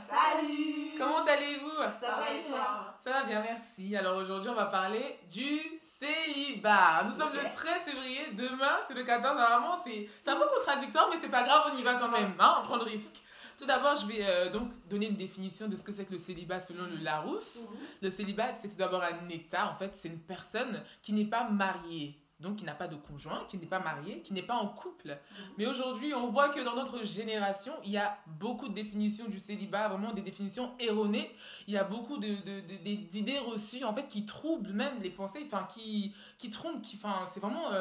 Salut. Comment allez-vous? Ça va et toi? Ça va bien, merci. Alors aujourd'hui, on va parler du célibat. Nous sommes le 13 février, demain c'est le 14. Normalement, c'est un peu contradictoire, mais c'est pas grave, on y va quand même, hein, on prend le risque. Tout d'abord, je vais donc donner une définition de ce que c'est que le célibat selon le Larousse. Le célibat, c'est tout d'abord un état, en fait, c'est une personne qui n'est pas mariée. Donc, qui n'a pas de conjoint, qui n'est pas marié, qui n'est pas en couple. Mais aujourd'hui, on voit que dans notre génération, il y a beaucoup de définitions du célibat, vraiment des définitions erronées. Il y a beaucoup d'idées reçues, en fait, qui troublent même les pensées, enfin, qui trompent, c'est vraiment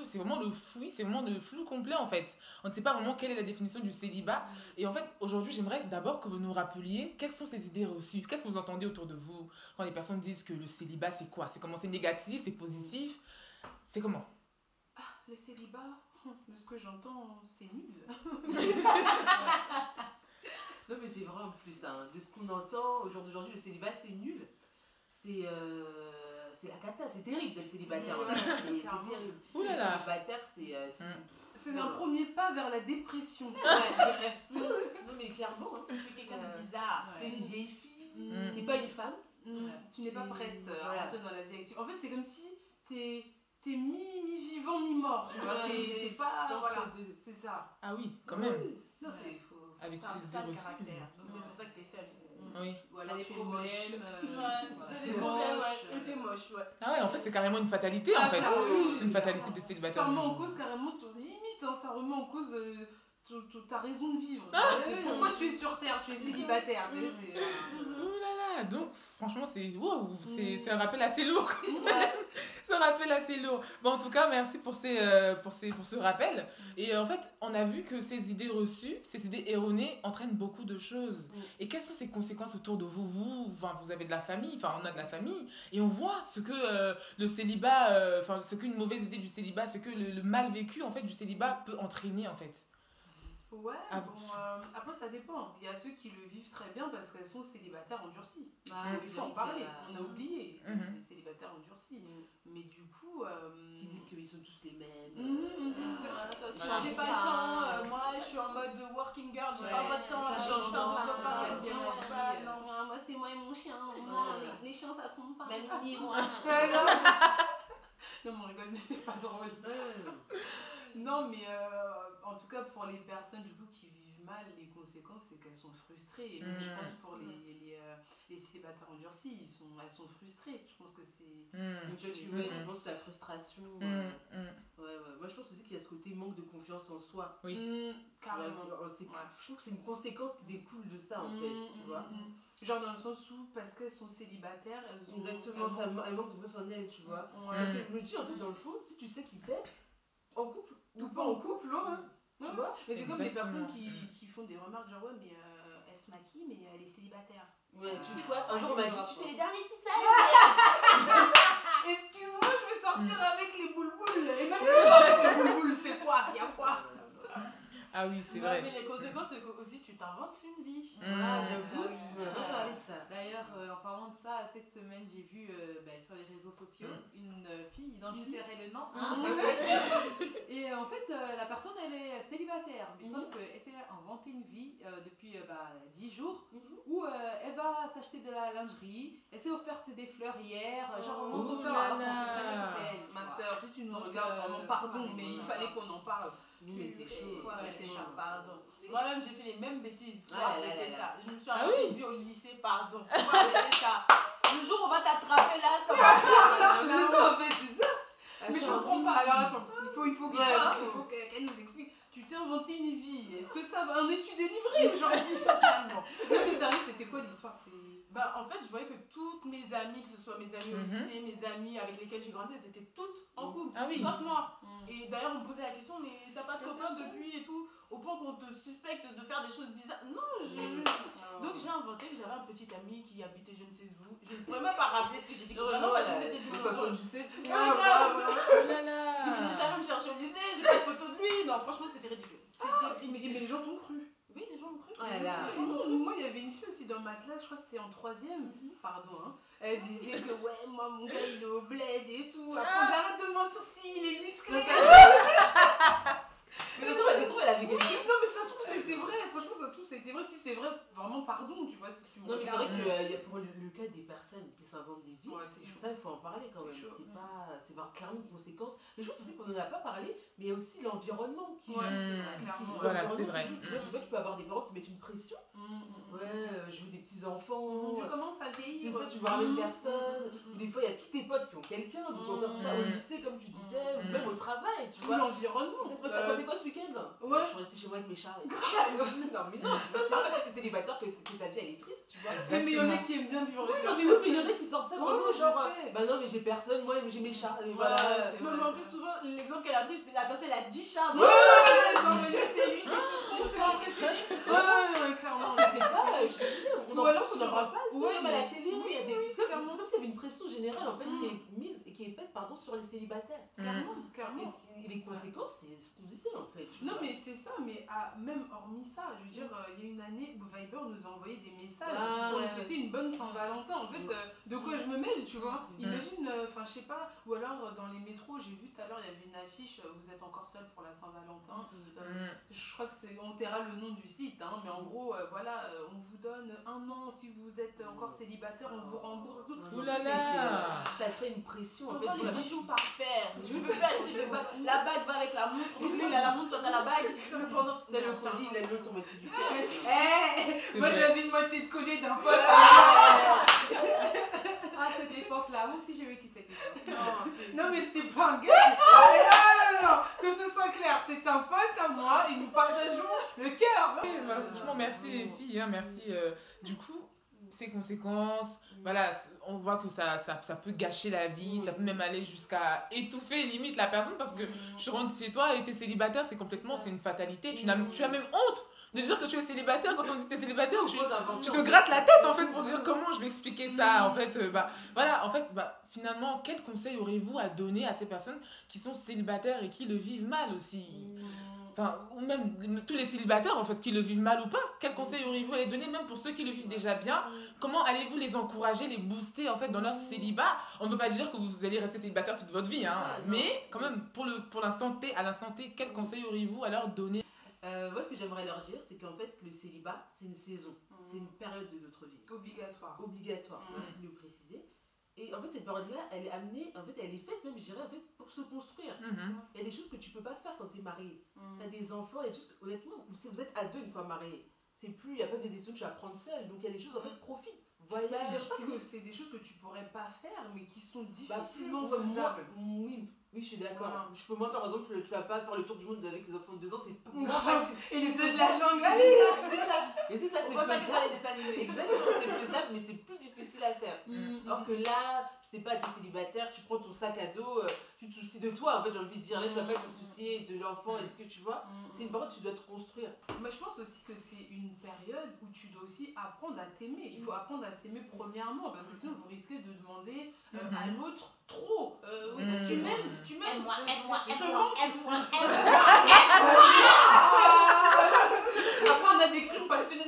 c'est vraiment le fouillis, c'est vraiment le flou complet, en fait. On ne sait pas vraiment quelle est la définition du célibat. Et en fait, aujourd'hui, j'aimerais d'abord que vous nous rappeliez quelles sont ces idées reçues. Qu'est-ce que vous entendez autour de vous quand les personnes disent que le célibat, c'est quoi? C'est comment? C'est négatif, c'est positif? C'est comment? Le célibat, de ce que j'entends, c'est nul. Non mais c'est vrai en plus, hein. De ce qu'on entend au jour d'aujourd'hui, le célibat c'est nul. C'est la cata, c'est terrible d'être célibataire. C'est terrible. Célibataire, c'est un premier pas vers la dépression. Non mais clairement, hein. Tu es quelqu'un de bizarre. T'es une vieille fille, t'es pas une femme. Tu n'es pas prête à entrer dans la vie active. En fait, c'est comme si t'es mi-vivant, mi-mort. Tu vois, t'es pas. Voilà. C'est ça. Ah oui, quand même. Non, c'est faux. Avec t'as un ces sale idées caractère. Donc c'est pour ça que t'es seule. Oui. Ou alors t'as tu des es moche. problèmes. T'es moche. T'es moche, ouais. Ah ouais, en fait, c'est carrément une fatalité, en fait. C'est une fatalité d'être célibataire. Ça remet en cause carrément ton limite, hein. Ça remet en cause ta raison de vivre. Pourquoi tu es sur Terre? Tu es célibataire. Ouh là là, donc franchement, c'est un rappel assez lourd. C'est un rappel assez lourd. Bon, en tout cas, merci pour ce rappel. Et en fait, on a vu que ces idées reçues, ces idées erronées entraînent beaucoup de choses. Et quelles sont ces conséquences autour de vous? Vous avez de la famille, on a de la famille, et on voit ce que le célibat, ce qu'une mauvaise idée du célibat, ce que le mal vécu en fait du célibat peut entraîner en fait. Ouais, après ça dépend. Il y a ceux qui le vivent très bien parce qu'elles sont célibataires endurcies. Il faut en parler, on a oublié les célibataires endurcis. Mais du coup... Qui disent qu'ils sont tous les mêmes. J'ai pas le temps, moi je suis en mode working girl, j'ai pas le temps, change temps. Moi c'est moi et mon chien, les chiens ça trompe pas. Même moi. Non, on rigole, mais c'est pas drôle. Non, mais en tout cas, pour les personnes du coup qui vivent mal, les conséquences, c'est qu'elles sont frustrées. Et même, je pense pour les célibataires endurcis, elles sont frustrées. Je pense que c'est une chose humaine, je pense, la frustration. Ouais. Moi, je pense aussi qu'il y a ce côté manque de confiance en soi. Oui, carrément. Je trouve que c'est une conséquence qui découle de ça, en fait, tu vois. Genre dans le sens où, parce qu'elles sont célibataires, elles ont... Exactement, elles manquent de confiance en elles, tu vois. Parce que je me dis, en fait, dans le fond, si tu sais qui t'es, en couple ou pas en couple, tu vois. Mais c'est comme les personnes qui font des remarques genre, ouais, mais elle se maquille, mais elle est célibataire. Ouais, tu vois, un jour on m'a dit, tu fais les derniers tissages. Excuse-moi, je vais sortir avec les bouleboules. Et même si je sors avec les bouleboules, c'est quoi? Y'a quoi? Ah oui, c'est vrai. Mais les conséquences, c'est que aussi tu t'inventes une vie. J'avoue. On va parler de ça. D'ailleurs, en parlant de ça, cette semaine, j'ai vu sur les réseaux sociaux une fille dont je tairai le nom. Et en fait, la personne, elle est célibataire. Mais sauf qu'elle s'est inventé une vie depuis 10 jours où elle va s'acheter de la lingerie. Elle s'est offerte des fleurs hier. Genre, mon copain, c'est elle. Ma soeur, si tu nous regardes vraiment, pardon, mais il fallait qu'on en parle. Mais c'est chaud. Faut arrêter ça, pardon. Moi-même, j'ai fait les mêmes bêtises. Faut Ah arrêter ça. Je me suis Ah arrêtée oui. au lycée, pardon. Faut arrêter ça. Le jour où on va t'attraper là, ça va faire. Mais je comprends pas. Alors attends, il faut qu'elle nous explique. Tu t'es inventé une vie. Est-ce que ça va? En es-tu délivré? Genre, totalement. Non, mais sérieux, c'était quoi l'histoire? Bah, en fait, je voyais que toutes mes amies, que ce soit mes amies au lycée, mes amies avec lesquelles j'ai grandi, elles étaient toutes en couple, sauf moi. Et d'ailleurs, on me posait la question, mais t'as pas de copain depuis et tout, au point qu'on te suspecte de faire des choses bizarres. Non, donc j'ai inventé que j'avais un petit ami qui habitait je ne sais où. Je ne pourrais même pas rappeler ce que j'ai dit. Vraiment, parce que c'était du mensonge. Il venait jamais me chercher au lycée, j'ai pas de photo de lui. Non, franchement, c'était ridicule. Mais les gens t'ont cru. Oui, les gens m'ont cru. Moi, il y avait une fille aussi dans ma classe, je crois que c'était en 3ème, pardon, hein. Elle disait que ouais, moi, mon gars, il est au bled et tout. Après, arrête de mentir, si, il est musclé. Mais ça se trouve, elle avait quelqu'un. Non, mais ça se trouve, c'était vrai. Franchement, ça se trouve, c'était vrai. Si c'est vrai, vraiment, pardon, tu vois. Si tu me Non, mais c'est vrai regardes. que pour le cas des personnes qui s'inventent des vies, ça, il faut en parler quand même. C'est clairement une conséquence. Mais je pense aussi qu'on n'en a pas parlé, mais il y a aussi l'environnement qui joue. Voilà, c'est vrai. Tu vois, tu peux avoir des parents qui mettent une pression. Ouais, je veux des petits-enfants. Tu commences à vieillir. C'est ça, tu vois une personne. Des fois, il y a tous tes potes qui ont quelqu'un. Donc, encore ça, au lycée, comme tu disais, ou même au travail. Tu vois, l'environnement. T'as fait quoi ce week-end? Ouais. Je suis restée chez moi avec mes chats. Non, mais non, c'est pas parce que t'es célibataire que ta vie elle est triste, tu vois. Mais il y en a qui aiment bien vivre avec leurs chats. Mais il y en a qui sortent ça vraiment genre. Bah non, mais j'ai personne, moi j'ai mes chats. Et voilà. Non, mais en plus, souvent, l'exemple qu'elle a pris, c'est la personne, elle a 10 chats. Ouais, c'est lui, c'est mon préféré. Ouais, clairement. C'est pas, on en parle pas, c'est même à la télé. C'est comme s'il y avait une pression générale en fait qui est mise et qui est faite sur les célibataires. Clairement. Et les conséquences, c'est ce qu'on disait en fait. Non, mais c'est ça, mais même hormis ça, je veux dire, il y a une année, Viber nous a envoyé des messages pour nous souhaiter une bonne Saint-Valentin. En fait, de quoi je me mêle, tu vois. Imagine, enfin, je sais pas, ou alors dans les métros, j'ai vu tout à l'heure, il y avait une affiche, vous êtes encore seul pour la Saint-Valentin. Je crois que on taira le nom du site, hein, mais en gros, voilà, on vous donne 1 an, si vous êtes encore célibataire, on vous rembourse. Ouh là là, ça crée une pression en fait. C'est des bijoux par paire. Je veux pas acheter de bague. La bague va avec la montre. Donc lui, il a la montre, toi t'as la bague. Le pendant, tu as le collier, il a l'autre moitié du cœur. Moi j'avais une moitié de collier d'un pote. À cette époque-là, moi aussi j'ai vécu cette époque. Non, mais c'était pas un gars. Non, que ce soit clair, c'est un pote à moi et nous partageons le cœur. Franchement, merci les filles, hein, merci. Du coup, ces conséquences, voilà, on voit que ça peut gâcher la vie, ça peut même aller jusqu'à étouffer limite la personne parce que je rentre chez toi et t'es célibataire, c'est une fatalité. Tu as même honte de dire que tu es célibataire. Quand on dit que tu es célibataire, tu te grattes la tête en fait pour dire comment je vais expliquer ça. En fait, voilà, en fait, finalement, quel conseil aurez-vous à donner à ces personnes qui sont célibataires et qui le vivent mal aussi? Enfin, ou même tous les célibataires en fait qui le vivent mal ou pas, quel conseil auriez-vous à les donner, même pour ceux qui le vivent déjà bien? Comment allez-vous les encourager, les booster en fait dans leur célibat? On ne veut pas dire que vous allez rester célibataire toute votre vie, hein, mais quand même pour l'instant T, à l'instant T, quel conseil auriez-vous à leur donner? Moi, ce que j'aimerais leur dire, c'est qu'en fait, le célibat, c'est une saison, c'est une période de notre vie. Obligatoire. Merci de le préciser. Et en fait, cette période-là, elle est amenée, en fait, elle est faite même, je dirais, en fait, pour se construire. Il y a des choses que tu peux pas faire quand tu es marié. Tu as des enfants, il y a des choses que, honnêtement, si vous êtes à deux une fois marié, c'est plus, il n'y a pas des décisions que tu vas prendre seule. Donc il y a des choses, en fait, profite. Voyage. Je crois que c'est des choses que tu pourrais pas faire, mais qui sont difficilement faisables. Oui, je suis d'accord. Voilà. Je peux moins faire, par exemple, tu vas pas faire le tour du monde avec les enfants de 2 ans, c'est moins facile. Et les œufs de la jungle, allez. Et c'est ça, c'est faisable. Exactement, c'est faisable, mais c'est plus difficile à faire. Alors que là, je sais pas, tu es célibataire, tu prends ton sac à dos, tu te soucies de toi, en fait, j'ai envie de dire. Là, tu vas pas te soucier de l'enfant, est-ce que tu vois? C'est une période où tu dois te construire. Mais je pense aussi que c'est une période où tu dois aussi apprendre à t'aimer. Il faut apprendre à s'aimer premièrement, parce que sinon vous risquez de demander à l'autre trop. Tu m'aimes, aime-moi. Après on a des crimes passionnés.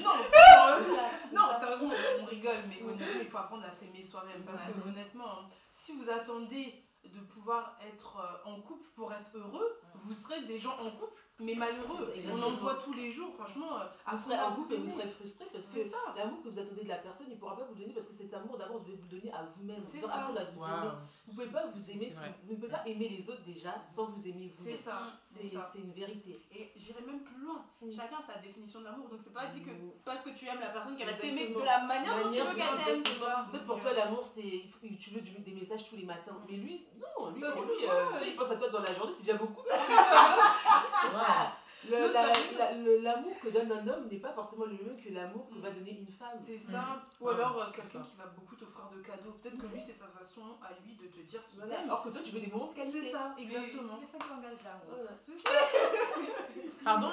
Non, sérieusement on rigole, mais honnêtement il faut apprendre à s'aimer soi-même, parce que honnêtement, si vous attendez de pouvoir être en couple pour être heureux, vous serez des gens en couple mais malheureux. On en voit tous les jours, franchement. Vous serez frustré parce que l'amour que vous attendez de la personne, il ne pourra pas vous donner, parce que cet amour d'abord, vous devez vous donner à vous-même. Vous devez apprendre à vous aimer. Vous ne pouvez pas vous aimer, vous ne pouvez pas aimer les autres déjà sans vous aimer vous-même. C'est une vérité. Et j'irai même plus loin. Chacun a sa définition de l'amour, donc c'est pas dit que parce que tu aimes la personne qu'elle va t'aimer de la manière dont tu veux qu'elle t'aime. Peut-être pour toi, l'amour, c'est tu veux des messages tous les matins. Mais lui, non, lui, pour lui, il pense à toi dans la journée, c'est déjà beaucoup. L'amour que donne un homme n'est pas forcément le même que l'amour que va donner une femme. C'est ça. Ou alors quelqu'un qui va beaucoup t'offrir de cadeaux. Peut-être que lui, c'est sa façon à lui de te dire qu'il t'aime. Alors que toi, tu veux des moments de qualité. C'est ça, exactement. Les 5 langages d'amour. Pardon,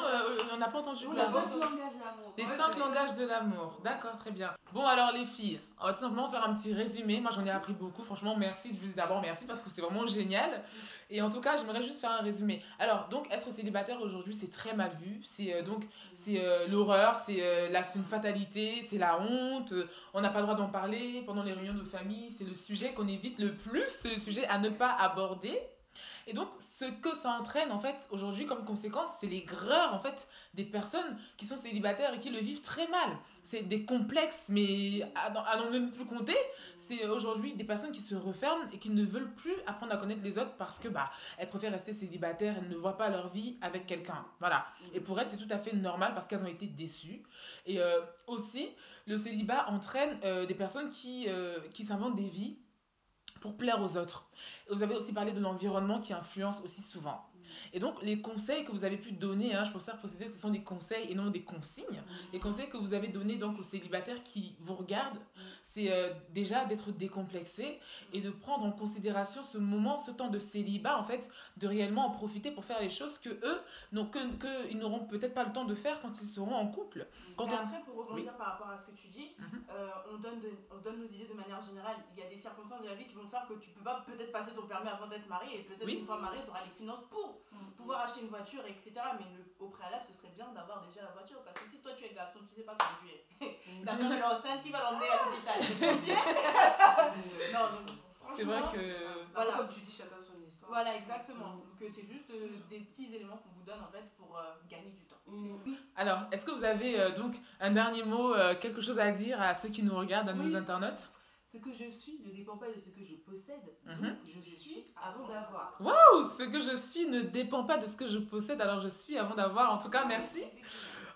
on n'a pas entendu. Les 5 langages d'amour. Les 5 langages de l'amour. D'accord, très bien. Bon, alors les filles, on va tout simplement faire un petit résumé. Moi, j'en ai appris beaucoup. Franchement, merci. Je vous dis d'abord merci parce que c'est vraiment génial. Et en tout cas, j'aimerais juste faire un résumé. Alors, donc, être célibataire aujourd'hui, c'est très mal vu. C'est l'horreur, c'est une fatalité, c'est la honte. On n'a pas le droit d'en parler pendant les réunions de famille. C'est le sujet qu'on évite le plus. C'est le sujet à ne pas aborder. Et donc, ce que ça entraîne, en fait, aujourd'hui, comme conséquence, c'est l'aigreur, en fait, des personnes qui sont célibataires et qui le vivent très mal. C'est des complexes, mais à n'en même plus compter. C'est aujourd'hui des personnes qui se referment et qui ne veulent plus apprendre à connaître les autres parce que, elles préfèrent rester célibataires, elles ne voient pas leur vie avec quelqu'un. Voilà. Et pour elles, c'est tout à fait normal parce qu'elles ont été déçues. Et aussi, le célibat entraîne des personnes qui s'inventent des vies pour plaire aux autres. Vous avez aussi parlé de l'environnement qui influence aussi souvent. Et donc, les conseils que vous avez pu donner, je préfère préciser que ce sont des conseils et non des consignes. Les conseils que vous avez donnés donc, aux célibataires qui vous regardent, c'est déjà d'être décomplexé et de prendre en considération ce moment, ce temps de célibat, en fait, de réellement en profiter pour faire les choses que eux, ils n'auront peut-être pas le temps de faire quand ils seront en couple. Après, pour rebondir par rapport à ce que tu dis, on donne nos idées de manière générale. Il y a des circonstances de la vie qui vont faire que tu peux pas peut-être passer ton permis avant d'être marié et peut-être une fois marié, tu auras les finances pour pouvoir acheter une voiture, etc. Mais au préalable, ce serait bien d'avoir déjà la voiture parce que si toi tu es garçon, tu sais pas conduire, ta femme est enceinte, qui va l'emmener à l'hôpital? Non, donc franchement, c'est vrai que voilà, comme tu dis, chacun son histoire. Voilà, exactement. Donc c'est juste des petits éléments qu'on vous donne en fait pour gagner du temps. Alors, est-ce que vous avez donc un dernier mot, quelque chose à dire à ceux qui nous regardent, à nos internautes? Ce que je suis ne dépend pas de ce que je possède, donc je suis avant d'avoir. Waouh, ce que je suis ne dépend pas de ce que je possède, alors je suis avant d'avoir. En tout cas, merci.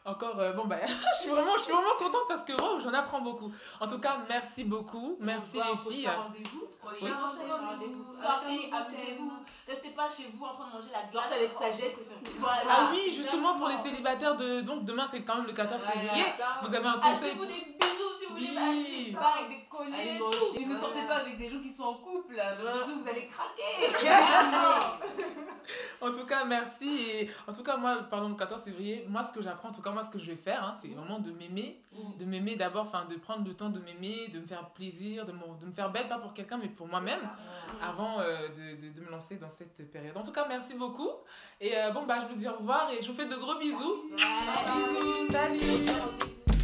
Encore, je suis vraiment contente parce que j'en apprends beaucoup. En tout cas, merci beaucoup. Merci les filles. Prochain rendez-vous. Sortez, amusez-vous. Restez pas chez vous en train de manger la glace. Sortez avec sagesse. Voilà. Ah oui, justement pour les célibataires, donc demain c'est quand même le 14 février. Vous avez un conseil. Achetez-vous des bijoux si vous voulez acheter des bagues, avec des colliers. Et ne sortez pas avec des gens qui sont en couple, parce que sinon vous allez craquer. En tout cas, merci. Et en tout cas, moi, pardon, le 14 février, moi, ce que j'apprends, en tout cas, moi, ce que je vais faire, c'est vraiment de m'aimer. De m'aimer d'abord, de prendre le temps de m'aimer, de me faire plaisir, de me faire belle, pas pour quelqu'un, mais pour moi-même, avant de me lancer dans cette période. En tout cas, merci beaucoup. Et je vous dis au revoir et je vous fais de gros bisous. Bisous. Salut.